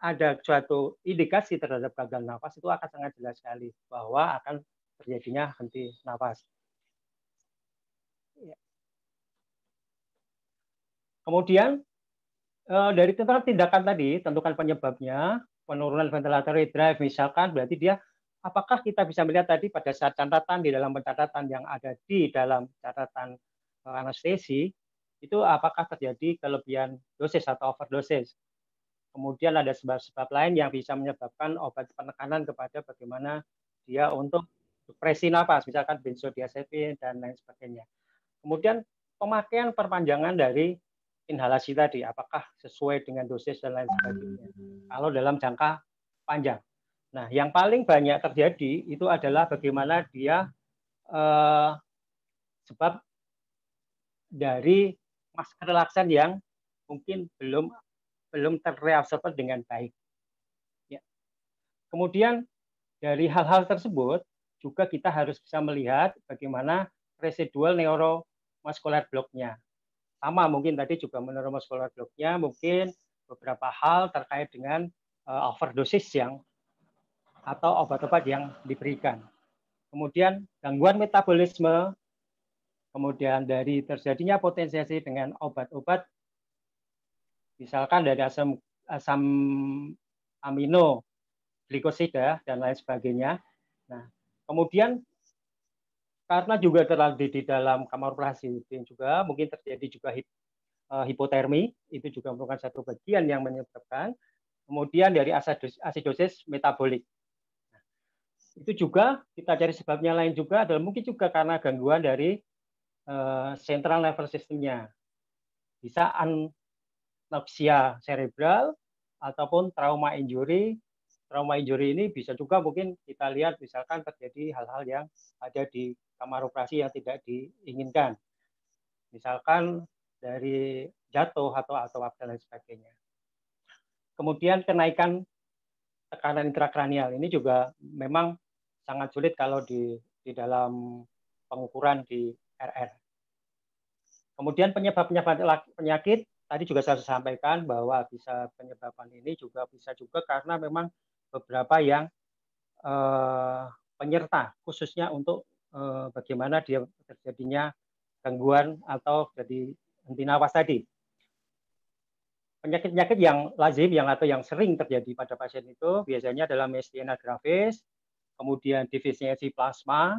ada suatu indikasi terhadap gagal nafas, itu akan sangat jelas sekali bahwa akan terjadinya henti nafas. Kemudian dari tindakan tadi, tentukan penyebabnya, penurunan ventilator drive misalkan, berarti dia apakah kita bisa melihat tadi pada saat catatan di dalam pencatatan yang ada di dalam catatan anestesi, itu apakah terjadi kelebihan dosis atau overdosis. Kemudian ada sebab-sebab lain yang bisa menyebabkan obat penekanan kepada bagaimana dia untuk depresi nafas, misalkan benzodiazepin dan lain sebagainya. Kemudian pemakaian perpanjangan dari inhalasi tadi, apakah sesuai dengan dosis dan lain sebagainya. Kalau dalam jangka panjang. Nah, yang paling banyak terjadi itu adalah bagaimana dia sebab dari masker relaksan yang mungkin belum terreabsorb dengan baik. Ya. Kemudian dari hal-hal tersebut juga kita harus bisa melihat bagaimana residual neuromuscular block-nya. Sama mungkin tadi juga neuromuscular block-nya mungkin beberapa hal terkait dengan overdosis atau obat-obat yang diberikan. Kemudian gangguan metabolisme, kemudian dari terjadinya potensiasi dengan obat-obat, misalkan dari asam amino, glikosida dan lain sebagainya. Nah, kemudian karena juga terjadi di dalam kamar operasi juga mungkin terjadi juga hipotermi, itu juga merupakan satu bagian yang menyebabkan. Kemudian dari asidosis metabolik. Nah, itu juga kita cari sebabnya lain juga adalah mungkin juga karena gangguan dari central nervous system-nya. Bisa anoksia cerebral ataupun trauma injury. Trauma injury ini bisa juga mungkin kita lihat misalkan terjadi hal-hal yang ada di kamar operasi yang tidak diinginkan. Misalkan dari jatuh atau dan lain sebagainya. Kemudian kenaikan tekanan intrakranial ini juga memang sangat sulit kalau di dalam pengukuran di RR. Kemudian penyebab-penyebab penyakit tadi juga saya sampaikan bahwa bisa penyebabkan ini juga bisa juga karena memang beberapa yang penyerta khususnya untuk bagaimana dia terjadinya gangguan atau jadi henti nafas tadi. Penyakit-penyakit yang lazim atau yang sering terjadi pada pasien itu biasanya adalah myasthenia gravis, kemudian defisiensi plasma,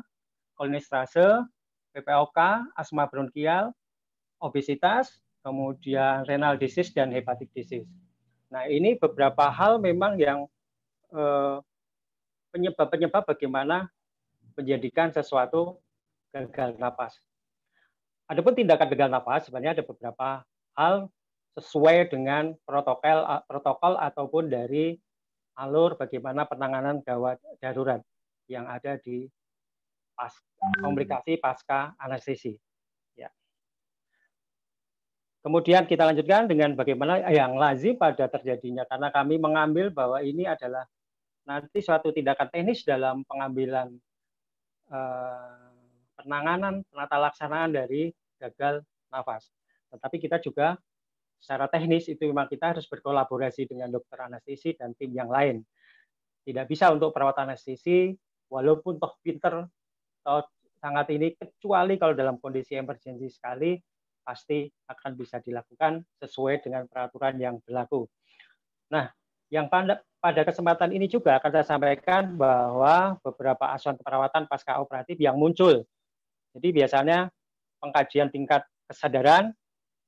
kolinesterase, PPOK, asma bronkial, obesitas, kemudian renal disease dan hepatic disease. Nah, ini beberapa hal memang yang penyebab-penyebab bagaimana menjadikan sesuatu gagal napas. Adapun tindakan gagal napas sebenarnya ada beberapa hal sesuai dengan protokol ataupun dari alur bagaimana penanganan gawat darurat yang ada di komplikasi pasca anestesi. Ya. Kemudian kita lanjutkan dengan bagaimana yang lazim pada terjadinya, karena kami mengambil bahwa ini adalah nanti suatu tindakan teknis dalam pengambilan penanganan penata laksanaan dari gagal nafas. Tetapi kita juga secara teknis itu memang kita harus berkolaborasi dengan dokter anestesi dan tim yang lain. Tidak bisa untuk perawat anestesi, walaupun toh pinter atau sangat ini, kecuali kalau dalam kondisi emergensi sekali, pasti akan bisa dilakukan sesuai dengan peraturan yang berlaku. Nah, yang pada kesempatan ini juga akan saya sampaikan bahwa beberapa asuhan keperawatan pasca operatif yang muncul. Jadi biasanya pengkajian tingkat kesadaran,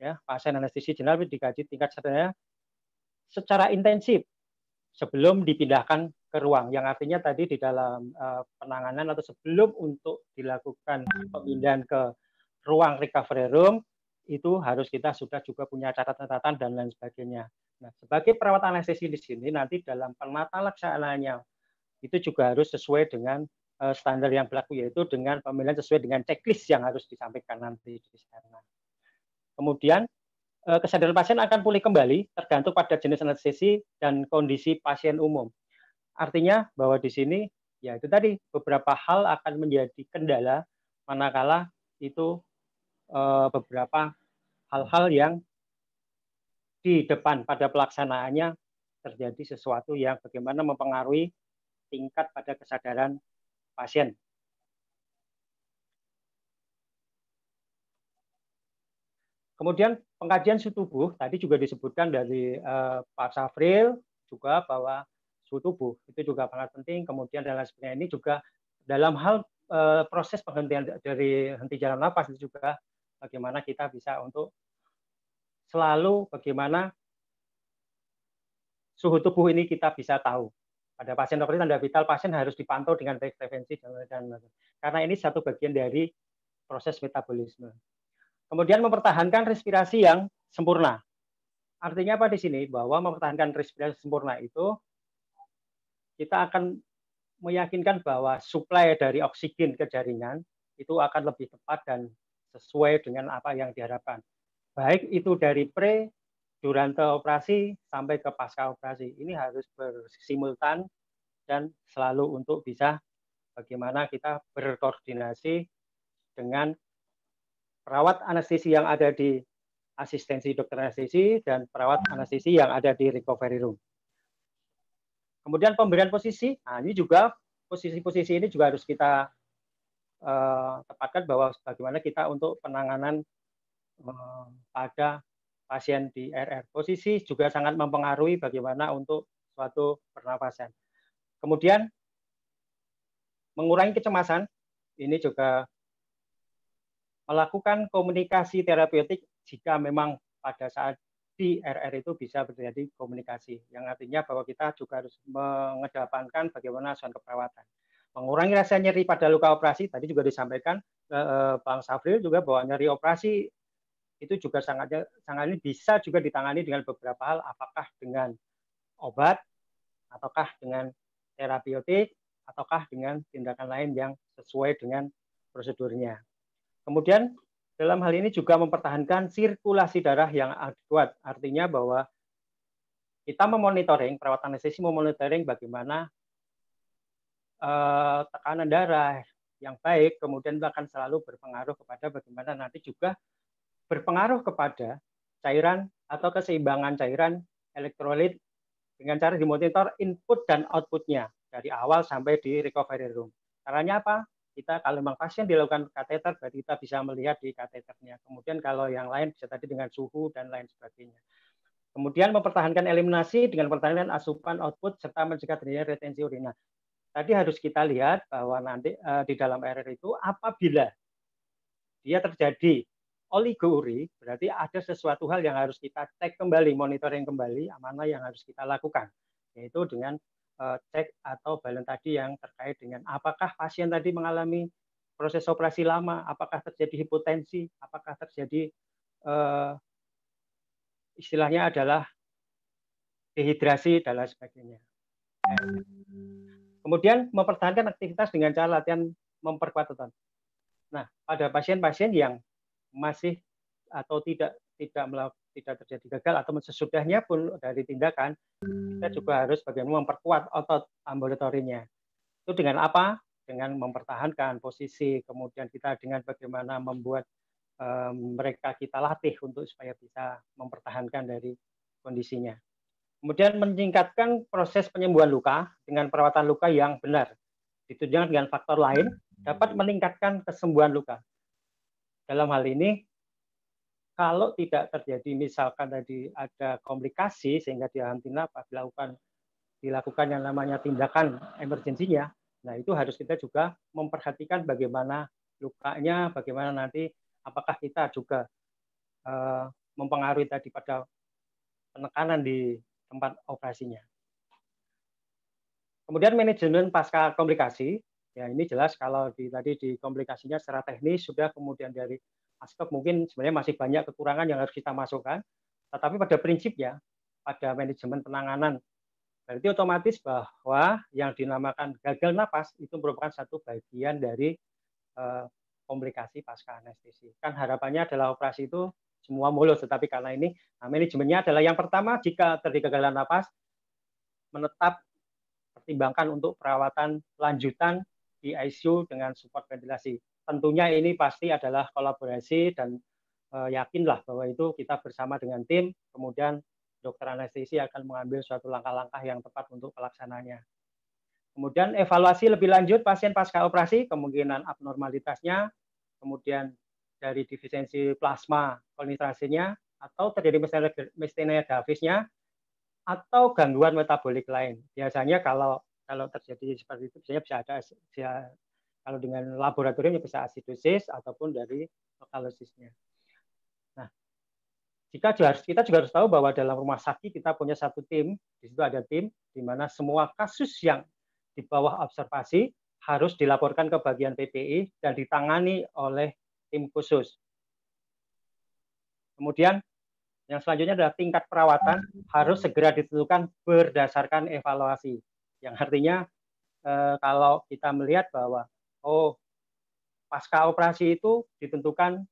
ya, pasien anestesi jeneral dikaji tingkat kesadarannya secara intensif sebelum dipindahkan ke ruang. Yang artinya tadi di dalam penanganan atau sebelum untuk dilakukan pemindahan ke ruang recovery room, itu harus kita sudah juga punya catatan dan lain sebagainya. Nah, sebagai perawat anestesi di sini nanti dalam penata laksanaannya itu juga harus sesuai dengan standar yang berlaku, yaitu dengan pemilihan sesuai dengan checklist yang harus disampaikan nanti di sana. Kemudian kesadaran pasien akan pulih kembali tergantung pada jenis anestesi dan kondisi pasien umum. Artinya bahwa di sini ya itu tadi beberapa hal akan menjadi kendala manakala itu beberapa hal-hal yang di depan pada pelaksanaannya terjadi sesuatu yang bagaimana mempengaruhi tingkat pada kesadaran pasien. Kemudian pengkajian suhu tubuh tadi juga disebutkan dari Pak Safril juga bahwa suhu tubuh itu juga sangat penting. Kemudian dan lain sebagainya ini juga dalam hal proses penghentian dari henti jalan nafas itu juga bagaimana kita bisa untuk selalu bagaimana suhu tubuh ini kita bisa tahu. Pada pasien operatif tanda vital pasien harus dipantau dengan baik prevensi dan karena ini satu bagian dari proses metabolisme. Kemudian mempertahankan respirasi yang sempurna. Artinya apa di sini? Bahwa mempertahankan respirasi sempurna itu kita akan meyakinkan bahwa suplai dari oksigen ke jaringan itu akan lebih tepat dan sesuai dengan apa yang diharapkan. Baik itu dari pre, durante operasi, sampai ke pasca operasi. Ini harus bersimultan dan selalu untuk bisa bagaimana kita berkoordinasi dengan perawat anestesi yang ada di asistensi dokter anestesi dan perawat anestesi yang ada di recovery room. Kemudian pemberian posisi, nah ini juga posisi-posisi ini juga harus kita tepatkan bahwa bagaimana kita untuk penanganan pada pasien di RR. Posisi juga sangat mempengaruhi bagaimana untuk suatu pernapasan. Kemudian mengurangi kecemasan, ini juga melakukan komunikasi terapeutik jika memang pada saat di RR itu bisa terjadi komunikasi, yang artinya bahwa kita juga harus mengedepankan bagaimana asuhan keperawatan. Mengurangi rasa nyeri pada luka operasi, tadi juga disampaikan Bang Safril juga bahwa nyeri operasi itu juga sangat bisa juga ditangani dengan beberapa hal, apakah dengan obat, ataukah dengan terapeutik, ataukah dengan tindakan lain yang sesuai dengan prosedurnya. Kemudian dalam hal ini juga mempertahankan sirkulasi darah yang kuat. Artinya bahwa kita memonitoring, perawat anestesi memonitoring bagaimana tekanan darah yang baik, kemudian itu akan selalu berpengaruh kepada bagaimana nanti juga berpengaruh kepada cairan atau keseimbangan cairan elektrolit dengan cara dimonitor input dan outputnya dari awal sampai di recovery room. Caranya apa? Kita kalau memang pasien dilakukan kateter, berarti kita bisa melihat di kateternya. Kemudian kalau yang lain bisa tadi dengan suhu dan lain sebagainya. Kemudian mempertahankan eliminasi dengan pertahanan asupan output serta mencegah terjadinya retensi urina. Tadi harus kita lihat bahwa nanti di dalam RR itu apabila dia terjadi oligouri, berarti ada sesuatu hal yang harus kita cek kembali, monitoring kembali, mana yang harus kita lakukan, yaitu dengan cek atau balance tadi yang terkait dengan apakah pasien tadi mengalami proses operasi lama, apakah terjadi hipotensi, apakah terjadi istilahnya adalah dehidrasi dan lain sebagainya. Kemudian mempertahankan aktivitas dengan cara latihan memperkuat otot. Nah, pada pasien-pasien yang masih atau tidak terjadi gagal atau sesudahnya pun dari tindakan, kita juga harus bagaimana memperkuat otot ambulatorinya. Itu dengan apa? Dengan mempertahankan posisi, kemudian kita dengan bagaimana membuat mereka kita latih untuk supaya bisa mempertahankan dari kondisinya. Kemudian meningkatkan proses penyembuhan luka dengan perawatan luka yang benar. Ditunjukkan dengan faktor lain dapat meningkatkan kesembuhan luka. Dalam hal ini, kalau tidak terjadi misalkan tadi ada komplikasi sehingga dihentikan napas, dilakukan yang namanya tindakan emergensinya, nah itu harus kita juga memperhatikan bagaimana lukanya, bagaimana nanti apakah kita juga mempengaruhi tadi pada penekanan di tempat operasinya. Kemudian manajemen pasca komplikasi, ya ini jelas kalau tadi di komplikasinya secara teknis sudah, kemudian dari aspek mungkin sebenarnya masih banyak kekurangan yang harus kita masukkan, tetapi pada prinsipnya pada manajemen penanganan berarti otomatis bahwa yang dinamakan gagal napas itu merupakan satu bagian dari komplikasi pasca anestesi. Kan harapannya adalah operasi itu semua mulus, tetapi karena ini manajemennya adalah yang pertama, jika terjadi kegagalan napas, menetap pertimbangkan untuk perawatan lanjutan di ICU dengan support ventilasi. Tentunya ini pasti adalah kolaborasi dan yakinlah bahwa itu kita bersama dengan tim, kemudian dokter anestesi akan mengambil suatu langkah-langkah yang tepat untuk pelaksananya. Kemudian evaluasi lebih lanjut pasien pasca operasi, kemungkinan abnormalitasnya, kemudian dari defisiensi plasma konsentrasinya, atau terjadi miastenia gravisnya, atau gangguan metabolik lain. Biasanya kalau terjadi seperti itu, biasanya bisa ada, kalau dengan laboratorium bisa asidosis ataupun dari lokalosisnya. Nah, kita juga harus tahu bahwa dalam rumah sakit kita punya satu tim, di situ ada tim di mana semua kasus yang di bawah observasi harus dilaporkan ke bagian PPI dan ditangani oleh tim khusus. Kemudian yang selanjutnya adalah tingkat perawatan harus segera ditentukan berdasarkan evaluasi. Yang artinya kalau kita melihat bahwa pasca operasi itu ditentukan,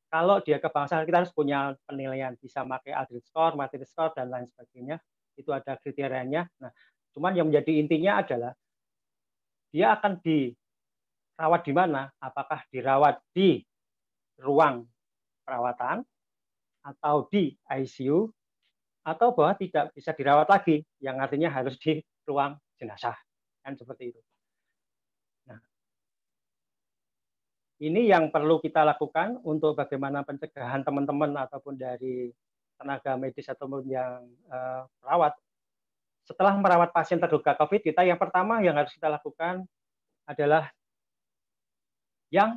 kalau dia kebangsaan kita harus punya penilaian, bisa pakai Aldrich score, Matrix score dan lain sebagainya. Itu ada kriterianya. Nah, cuman yang menjadi intinya adalah dia akan dirawat di mana? Apakah dirawat di ruang perawatan atau di ICU, atau bahwa tidak bisa dirawat lagi, yang artinya harus di ruang jenazah, kan seperti itu. Nah, ini yang perlu kita lakukan untuk bagaimana pencegahan teman-teman ataupun dari tenaga medis ataupun yang perawat. Setelah merawat pasien terduga COVID, kita yang pertama yang harus kita lakukan adalah yang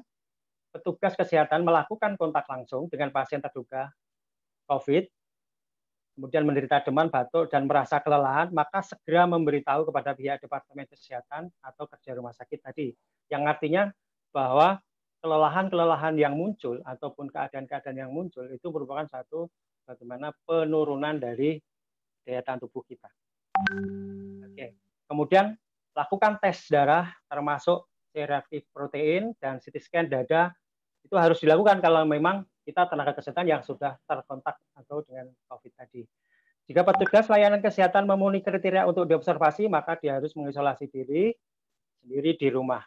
petugas kesehatan melakukan kontak langsung dengan pasien terduga COVID, kemudian menderita demam, batuk, dan merasa kelelahan, maka segera memberitahu kepada pihak Departemen Kesehatan atau kerja rumah sakit tadi. Yang artinya bahwa kelelahan-kelelahan yang muncul ataupun keadaan-keadaan yang muncul itu merupakan satu bagaimana penurunan dari daya tahan tubuh kita. Oke. Kemudian lakukan tes darah termasuk C-reaktif protein dan CT scan dada, itu harus dilakukan kalau memang kita tenaga kesehatan yang sudah terkontak atau dengan COVID tadi. Jika petugas layanan kesehatan memenuhi kriteria untuk diobservasi, maka dia harus mengisolasi diri sendiri di rumah.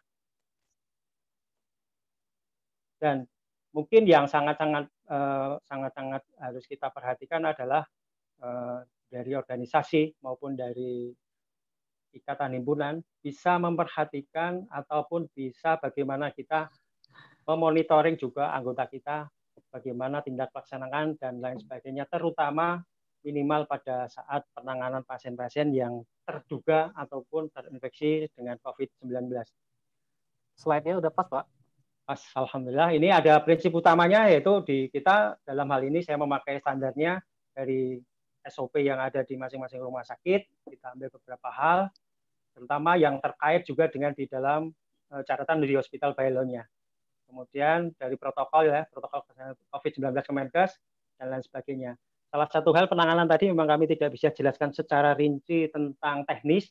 Dan mungkin yang sangat-sangat harus kita perhatikan adalah dari organisasi maupun dari ikatan himpunan bisa memperhatikan ataupun bisa bagaimana kita memonitoring juga anggota kita, bagaimana tindak pelaksanaan dan lain sebagainya, terutama minimal pada saat penanganan pasien-pasien yang terduga ataupun terinfeksi dengan COVID-19. Slide-nya udah pas, Pak. Pas, alhamdulillah. Ini ada prinsip utamanya, yaitu di kita dalam hal ini saya memakai standarnya dari SOP yang ada di masing-masing rumah sakit. Kita ambil beberapa hal, terutama yang terkait juga dengan di dalam catatan di hospital bylaw-nya. Kemudian dari protokol ya, protokol COVID-19 Kemenkes dan lain sebagainya. Salah satu hal penanganan tadi memang kami tidak bisa jelaskan secara rinci tentang teknis.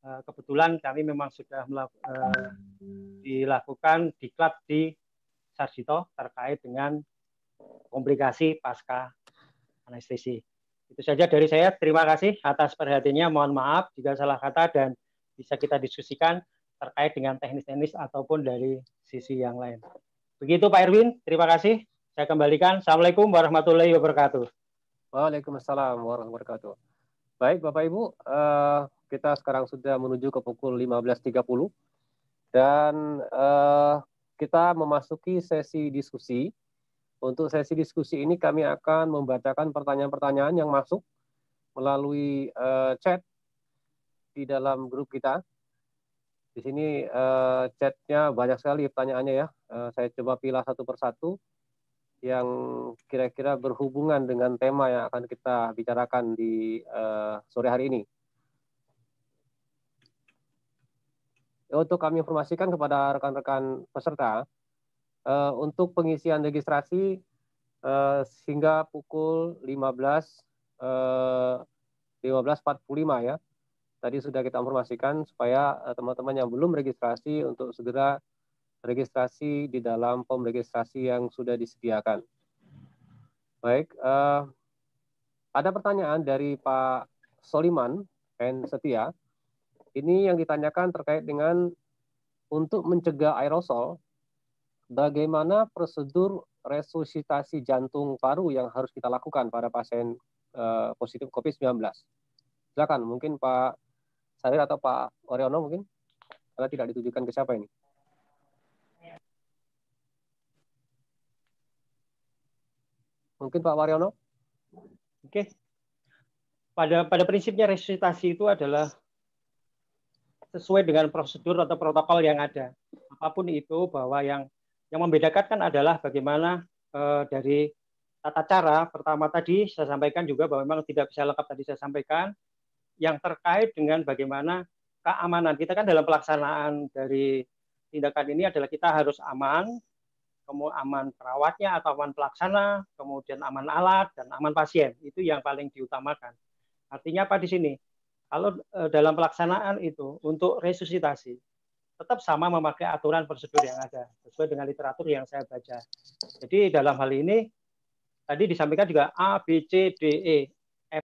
Kebetulan kami memang sudah dilakukan diklat di Sarjito terkait dengan komplikasi pasca anestesi. Itu saja dari saya. Terima kasih atas perhatiannya. Mohon maaf jika salah kata dan bisa kita diskusikan terkait dengan teknis-teknis ataupun dari sisi yang lain. Begitu Pak Erwin, terima kasih. Saya kembalikan. Assalamualaikum warahmatullahi wabarakatuh. Waalaikumsalam warahmatullahi wabarakatuh. Baik Bapak Ibu, kita sekarang sudah menuju ke pukul 15.30 dan kita memasuki sesi diskusi. Untuk sesi diskusi ini kami akan membacakan pertanyaan-pertanyaan yang masuk melalui chat di dalam grup kita. Di sini chatnya banyak sekali pertanyaannya ya. Saya coba pilih satu persatu yang kira-kira berhubungan dengan tema yang akan kita bicarakan di sore hari ini. Untuk kami informasikan kepada rekan-rekan peserta, untuk pengisian registrasi hingga pukul 15.45 ya. Tadi sudah kita informasikan supaya teman-teman yang belum registrasi untuk segera registrasi di dalam form registrasi yang sudah disediakan. Baik, ada pertanyaan dari Pak Soliman N. Setia. Ini yang ditanyakan terkait dengan untuk mencegah aerosol, bagaimana prosedur resusitasi jantung paru yang harus kita lakukan pada pasien positif COVID-19? Silakan, mungkin Pak Sarir atau Pak Waryono mungkin, karena tidak ditujukan ke siapa ini. Mungkin Pak Waryono? Oke. Pada prinsipnya resusitasi itu adalah sesuai dengan prosedur atau protokol yang ada. Apapun itu, bahwa yang membedakan kan adalah bagaimana dari tata cara. Pertama tadi saya sampaikan juga bahwa memang tidak bisa lengkap tadi saya sampaikan, yang terkait dengan bagaimana keamanan. Kita kan dalam pelaksanaan dari tindakan ini adalah kita harus aman, kemudian aman perawatnya atau aman pelaksana, kemudian aman alat, dan aman pasien. Itu yang paling diutamakan. Artinya apa di sini? Kalau dalam pelaksanaan itu untuk resusitasi, tetap sama memakai aturan prosedur yang ada, sesuai dengan literatur yang saya baca. Jadi dalam hal ini, tadi disampaikan juga A, B, C, D, E.